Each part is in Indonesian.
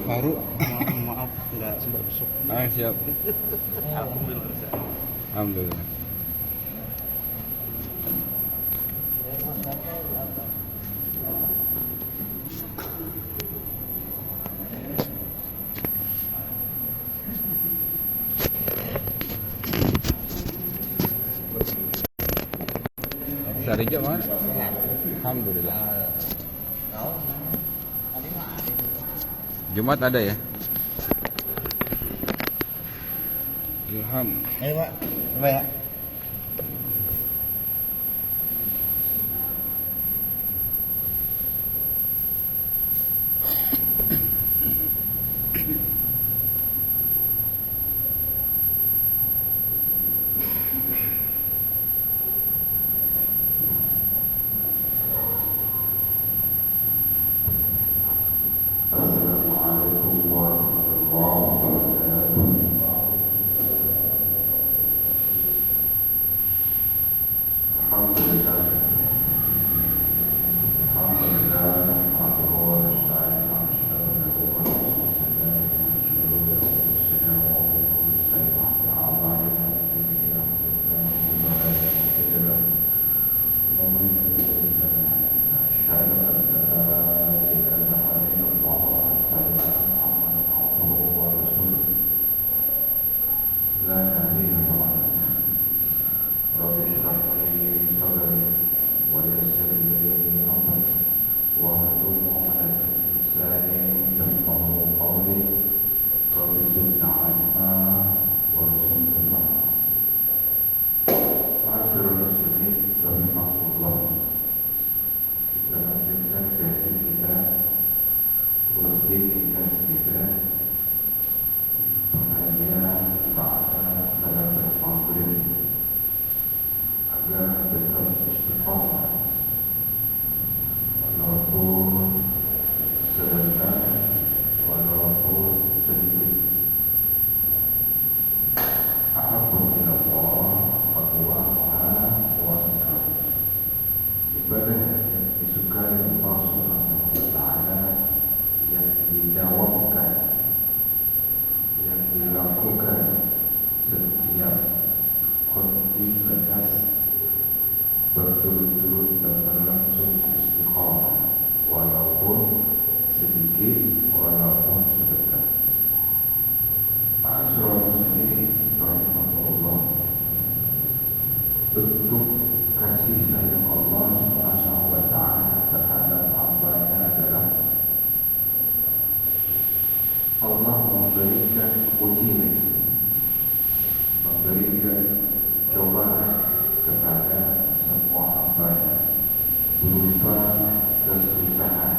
baru. Maaf nggak sempat besok. Siap. Alhamdulillah. Alhamdulillah. Syarija mana? Alhamdulillah. Jumat ada ya? Ilham. Ayo Pak, coba ya. berturut-turut dan berlangsung istiqamah, walaupun sedikit, walaupun sedekah. Ma'asyiral muslimin rahimahullah, bentuk kasih sayang Allah Subhanahu wa ta'ala terhadap hamba-Nya adalah Allah memberikan ujian, memberikan cobaan kepada semua hamba-Nya berupa kesusahan,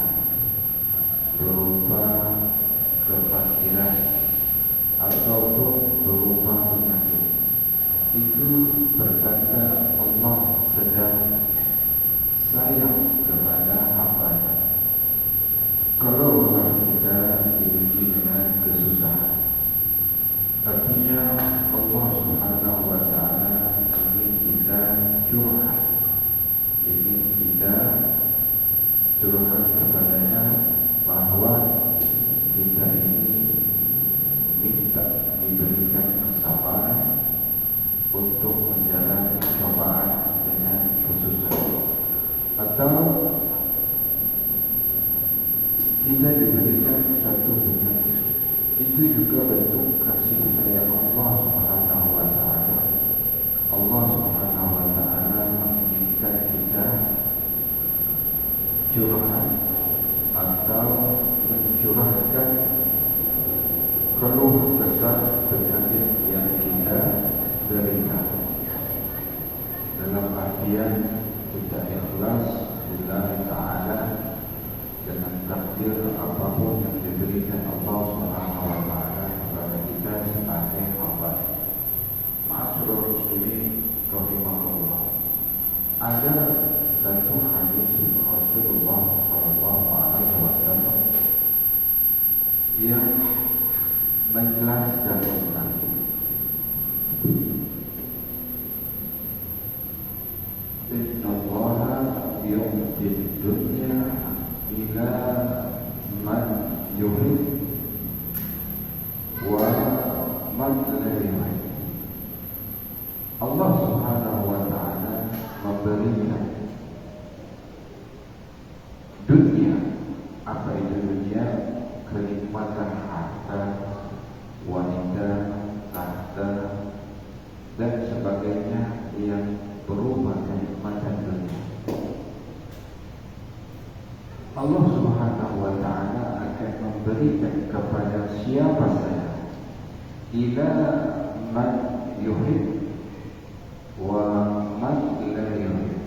berupa kefakiran, ataupun berupa penyakit. Itu berkata Allah sedang sayang kepada hamba-Nya. Kalau kita diuji dengan kesusahan, artinya Allah Subhanahu wa ta'ala ingin kita curhat, ingin kita curhat kepadanya bahwa kita ini minta diberikan kesabaran untuk menjalani cobaan dengan kesusahan, atau kita diberikan satu penyakit. Itu juga bentuk kasih sayang Allah Subhanahu wa ta'ala. Allah Subhanahu wa ta'ala menginginkan kita curhat atau mencurahkan keluh kesah penyakit yang kita derita, dalam artian kita ikhlas lillahi ta'ala dengan takdir apapun yang diberikan Allah Subhanahu wa ta'ala kepada kita sebagai hamba. Ma'asyiral muslimin rahimahullah, ada satu hadis Rasulullah sallallahu alaihi wasallam yang menjelaskan tentang ini. Inna Allaha yu'ti dunya ila man yuhib dunia. Apa itu dunia? Kenikmatan harta, wanita, tahta, dan sebagainya yang berupa kenikmatan dunia. Allah Subhanahu wa Ta'ala akan memberikan kepada siapa saja, ila man yuhib wa man la yuhib.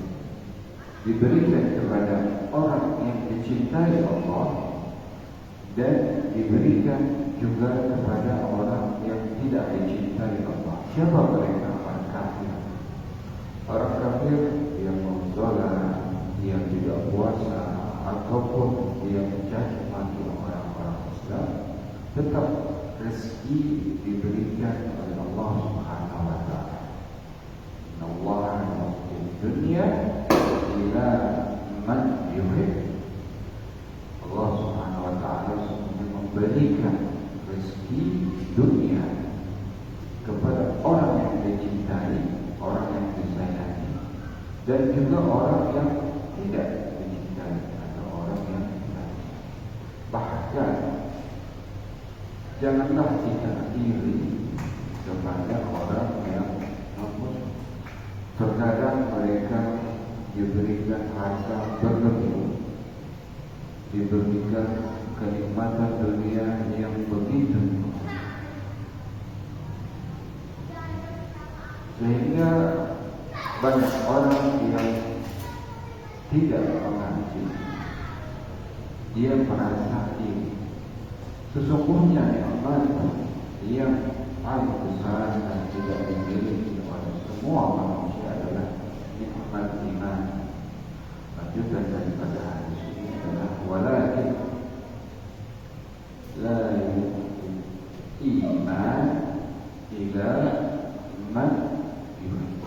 Diberikan kepada orang yang dicintai Allah dan diberikan juga kepada orang yang tidak dicintai Allah. Siapa mereka? Orang kafir. Orang kafir yang menzolat, yang tidak puasa, ataupun yang mencaci maki orang-orang Islam, tetap rezeki diberikan oleh Allah Subhanahu wa Ta'ala. Allah yu'ti dunya ila man yuhib. Allah Subhanahu wa Ta'ala sebenarnya memberikan rezeki dunia kepada orang yang dicintai, orang yang disayangi, dan juga orang yang tidak dicintai atau orang yang tidak. Bahkan janganlah kita iri kepada orang yang non-Muslim. Terkadang mereka diberikan harta berlebih, diberikan kenikmatan dunia yang begitu, sehingga banyak orang yang tidak mengaji, dia merasa ini sesungguhnya nikmat yang paling besar dan tidak dimiliki oleh semua manusia adalah nikmat iman. Lanjutan daripada hadis ini adalah walakin la iman ila man yuhib.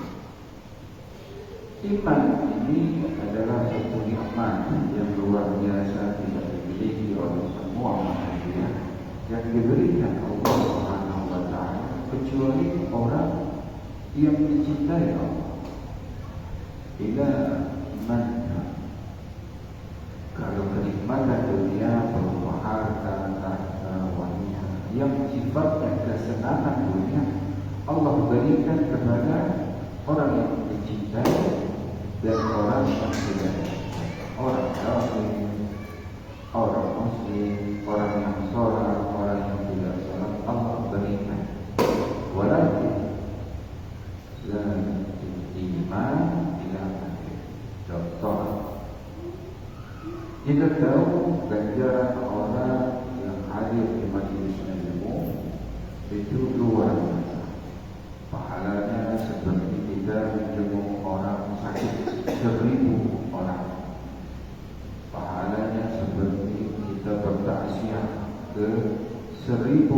Iman ini adalah satu nikmat yang luar biasa, tidak dimiliki oleh semua manusia, yang diberikan Allah Subhanahu wa Ta'ala kecuali orang yang dicintai Allah. Ila man. Kalau kenikmatan dunia berupa harta, tahta, wanita yang sifatnya kesenangan dunia, Allah berikan kepada orang yang dicintai dan orang yang tidak dicintai. Orang kafir, orang muslim, orang yang sholat, orang yang tidak sholat, Allah berikan. Walakin la iman ila akhir. Contoh, kita tahu ganjaran orang yang hadir di majlis ilmu itu luar biasa. Pahalanya seperti kita menjenguk orang sakit 1000 orang. Pahalanya seperti kita bertaksiah ke 1000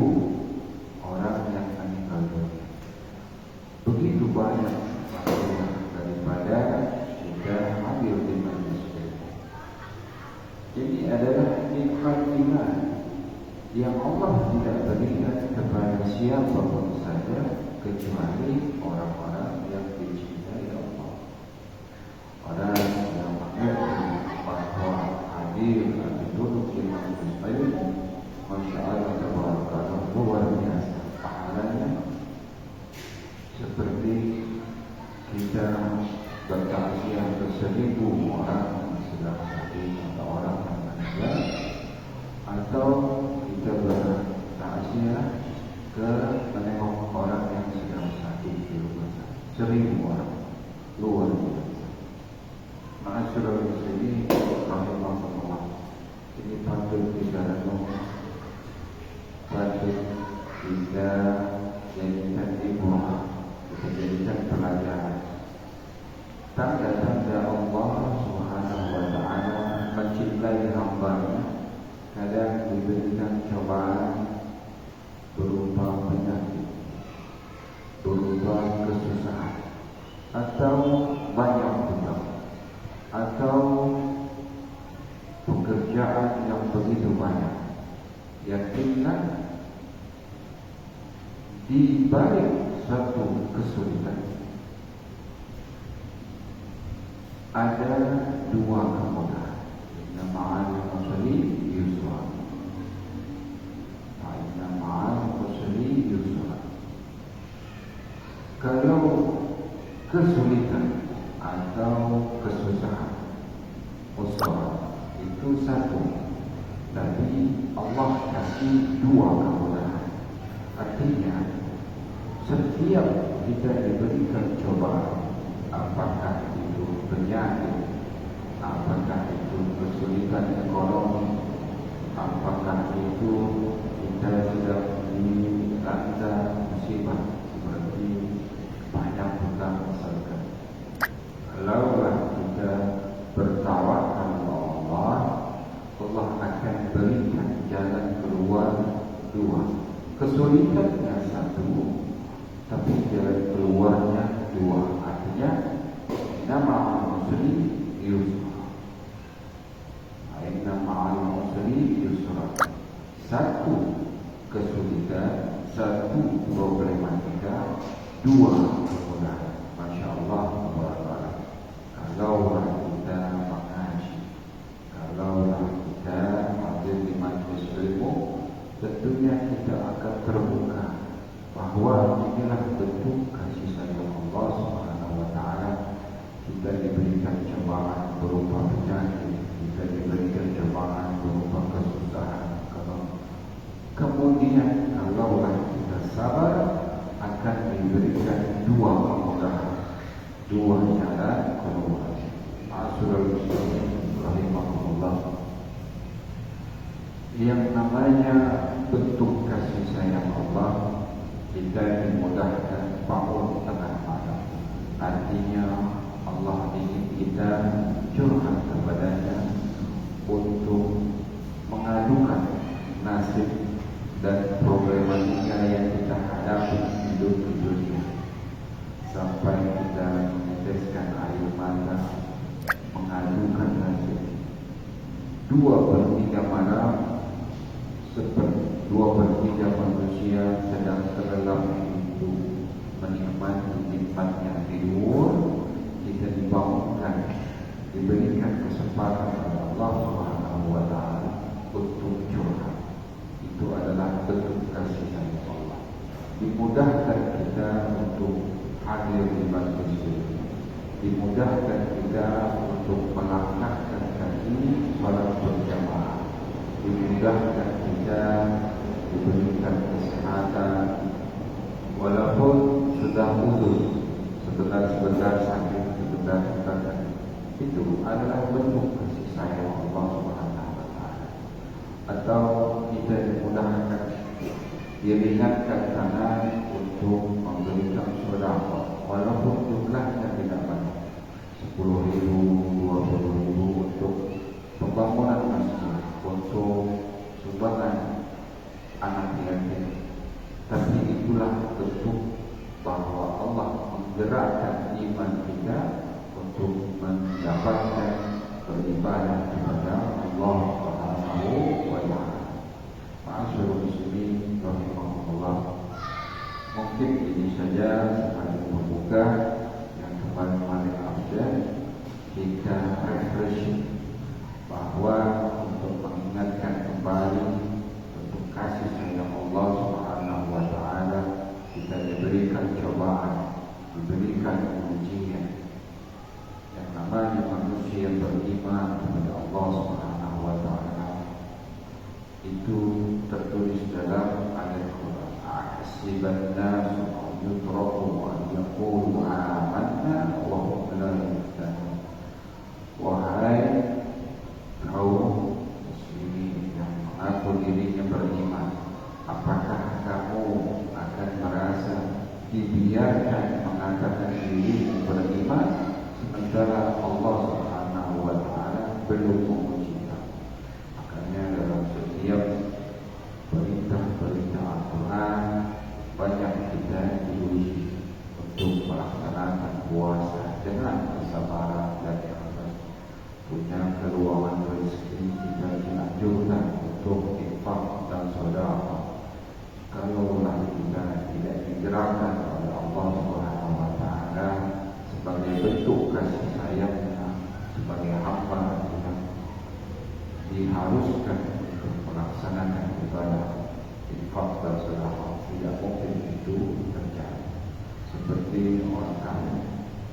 orang yang meninggal dunia. Begitu banyak pahala daripada kita hadir di majlis ilmu. Ini adalah nikmat iman yang Allah tidak berikan kepada siapa pun saja kecuali orang-orang yang dicintai Allah. Orang yang mengerti bahwa hadir atau duduk di majlis ilmu, Masya Allah, tabarakallah, luar biasa pahalanya, seperti kita bertaksiah ke 1000 orang yang sedang sakit atau orang yang meninggal, atau kita bertaksiah ke menengok orang yang sedang sakit di rumah sakit 1000 orang, luar biasa. Ma'asyiral muslimin rahimahullah, ini patut kita renung, patut kita jadikan ibrah, kita jadikan pelajaran. Tanda-tanda Allah Subhanahu wa Ta'ala mencintai hamba-Nya kadang diberikan cobaan berupa penyakit, berupa kesusahan, atau banyak hutang, atau pekerjaan yang begitu banyak. Yakinlah di balik satu kesulitan ada dua kemudahan. Nama itu satu, tapi Allah kasih dua kemudahan. Artinya setiap kita diberikan cobaan, apakah itu penyakit, apakah itu kesulitan ekonomi, apakah itu kita sedang dilanda musibah seperti banyak hutang misalkan, kalaulah kita bertawakal kepada Allah, Allah akan berikan jalan keluar dua. Kesulitannya satu, tapi jalan keluarnya dua. Artinya nama al-usri yusra, inna ma'al usri yusra. Satu kesulitan, satu problematika, dua kemudahan. Masya Allah, kalaulah kita mengaji, kalaulah kita hadir di majlis ilmu, tentunya kita akan terbuka bahwa inilah bentuk kasih sayang Allah Subhanahu wa Ta'ala. Kita diberikan cobaan berupa penyakit, kita diberikan cobaan berupa kesusahan. Kemudian kalaulah kita sabar, akan diberikan dua kemudahan, dua jalan keluar. Ma'asyiral muslimin rahimahumullah. Yang namanya bentuk kasih sayang Allah, kita dimudahkan bangun tengah malam. Artinya Allah ingin kita curhat kepadanya untuk mengadukan nasib dan problematika yang kita hadapi hidup di dunia, sampai kita meneteskan air mata mengadukan nasib. 2/3 malam, seperti 2/3 manusia sedang terlelap itu menikmati nikmatnya tidur, kita dibangunkan, diberikan kesempatan oleh Allah Subhanahu wa Ta'ala untuk curhat. Itu adalah bentuk kasih sayang Allah. Dimudahkan kita untuk hadir di majlis ini, dimudahkan kita untuk melangkahkan kaki salat berjamaah, dimudahkan kita diberikan kesehatan, walaupun sudah putus, sebentar sakit, sebentar sakit. Itu adalah bentuk kasih sayang Allah Subhanahu wa Ta'ala. Atau kita dimudahkan, diringankan tangan untuk memberikan sedekah, walaupun jumlahnya tidak banyak, 10.000, 20.000 untuk pembangunan masjid, untuk sumbangan anak yatim. Tapi itulah bentuk bahwa Allah menggerakkan iman kita untuk mendapatkan beribadah kepada Allah Subhanahu wa Ta'ala. Ma'asyiral muslimin rahimahullah. Mungkin ini saja sebagai pembuka yang kembali absen, kita refreshing bahwa untuk mengingatkan kembali untuk kasih sayang Allah Subhanahu wa Ta'ala, kita diberikan cobaan, diberikan ujian. Yang namanya manusia beriman kepada Allah Subhanahu wa Ta'ala itu tertulis dalam ayat Quran, ahsiban nasu an yutraku an yaqulu amanna wa hum la yuftanun. Wahai kaum muslimin yang mengaku dirinya beriman, apakah kamu akan merasa dibiarkan mengatakan diri beriman sementara Allah Subhanahu wa Ta'ala belum menguji kamu? Makanya dalam setiap perintah-perintah Al-Quran banyak kita diuji untuk melaksanakan puasa dengan kesabaran dan ikhlas. Punya keluangan rezeki, kita dianjurkan untuk infak dan sedekah. Kalaulah kita tidak digerakkan oleh Allah Subhanahu wa Ta'ala sebagai bentuk kasih sayangnya, sebagai hamba kita diharuskan untuk melaksanakan ibadah infak dan sedekah, tidak mungkin itu terjadi. Seperti orang kaya,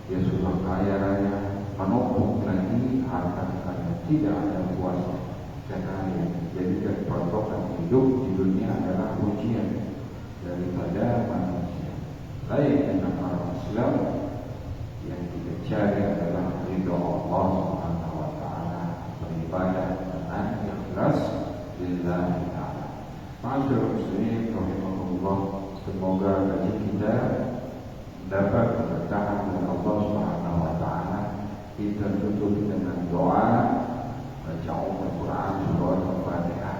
dia sudah kaya raya, menumpuk lagi harta kekayaan, tidak ada puasnya. Karena yang dijadikan patokan hidup di dunia adalah pujian daripada manusia. Lain dengan orang Islam yang kita cari adalah ridha Allah Subhanahu wa taala, beribadah dengan ikhlas lillahi taala. Ma'asyiral muslimin rahimakumullah, semoga kaji kita dapat bertahan dengan Allah Subhanahu wa taala. Kita tutup dengan doa baca Al-Quran surah Al-Fatihah.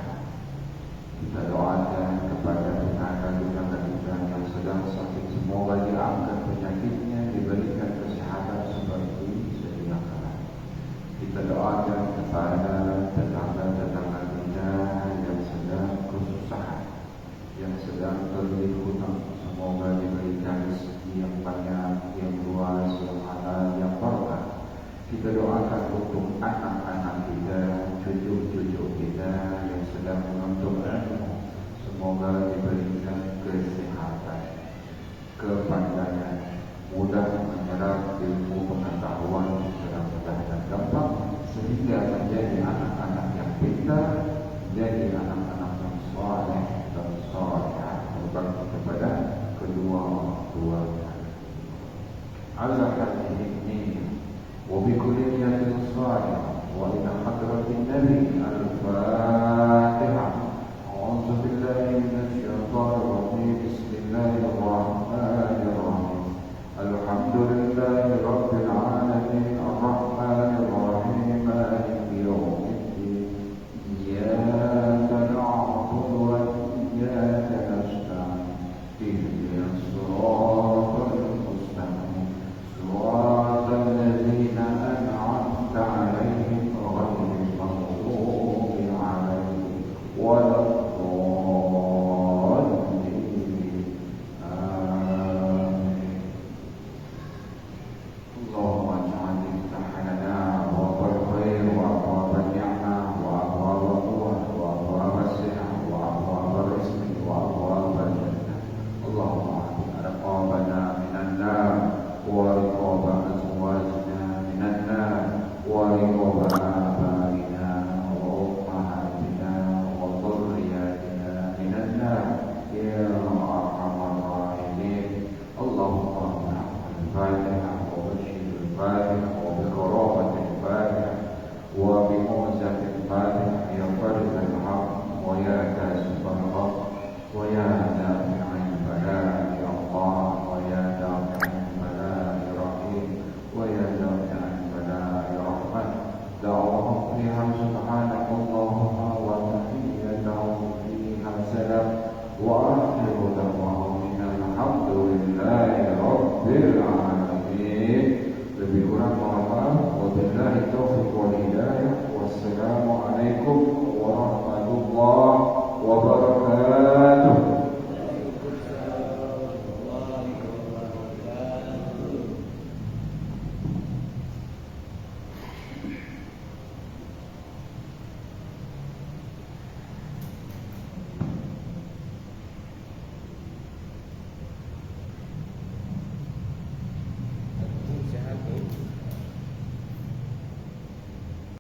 Kita doakan kepada tetangga-tetangga kita yang sedang sakit, semoga diangkat penyakitnya, diberikan kesehatan seperti sedia kala. Kita doakan kepada tetangga-tetangga kita yang sedang kesusahan, yang sedang terlilit hutang, semoga diberikan rezeki yang banyak, yang luas, yang halal, yang berkah. Kita doakan untuk anak-anak kita, cucu-cucu kita yang sedang menuntut ilmu, semoga diberikan kesehatan, kepanjangan, mudah menyerap ilmu pengetahuan secara mudah dan gampang, sehingga menjadi anak-anak yang pintar, menjadi anak-anak yang saleh dan salehah, berbakti kepada kedua orang tuanya. Allah hadhihi وبكل نية صالحة وإلى حضرة النبي